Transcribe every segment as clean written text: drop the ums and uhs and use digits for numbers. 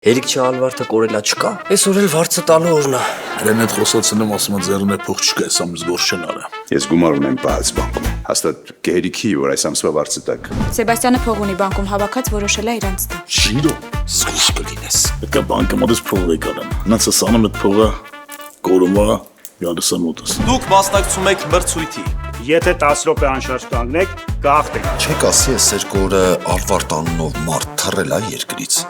Հերիք չալվարդը կորելա չկա, այսօր էլ վարձը տալու օրն է։ Հրեն այդ խոսացնում ասում է ձեռն է փող չկա, այս ամս գործ չեն արա։ Ես գումար ունեմ պահած բանկում, հաստատ կհերիքի, որ այս ամսվա վարձը տակ։ Սեբաստյանը փող ունի բանկում հավաքած, որոշել է իրանց տա։ Ժիրո, զգույշ կլինես։ Պետք է բանկը մոտս փող եկալեմ։ Նրանց ասանում այդ փողը կորումա գալիս է մոտս։ Դուք մասնակցում եք մրցույթի։ Եթե 10 րոպե անշարժ կանգնեք, կհաղթեք։ Չեք ասի, այս երկու օրը Ալվարդ անունով մարդ թռել է երկրից։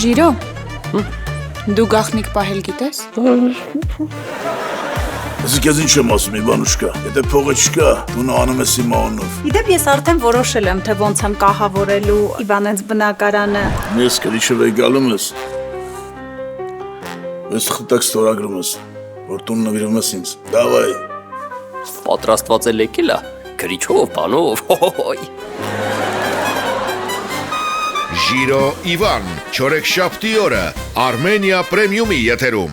Ժիրո, դու գախնիկ պահել գիտես։ Ես քեզ ինչ եմ ասում, Իվանուշկա, եթե փողը չկա, դու նա անում ես իմ անունով։ Իդեպ ես արդեն որոշել եմ, թե ոնց եմ կահավորելու Իվանենց բնակարանը։ Ես կրիչով է գալում ես։ Ես խտակ ստորագրում ես, որ տուն նվիրում ես ինձ։ Դավայ։ Պատրաստված է լեկելա, գրիչով, բանով, հոհոյ։ Ժիրո Իվան, չորեքշաբթի օրը Armenia Premium-ի եթերում։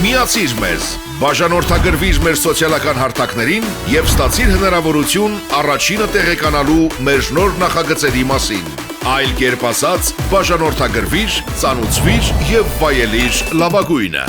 Միացիր մեզ, բաժանորդագրվիր մեր սոցիալական հարթակներին և ստացիր հնարավորություն առաջինը տեղեկանալու մեր նոր նախագծերի մասին։ Այլ կերպ ասած, բաժանորդագրվիր, ծանուցվիր և վայելիր լավագույնը։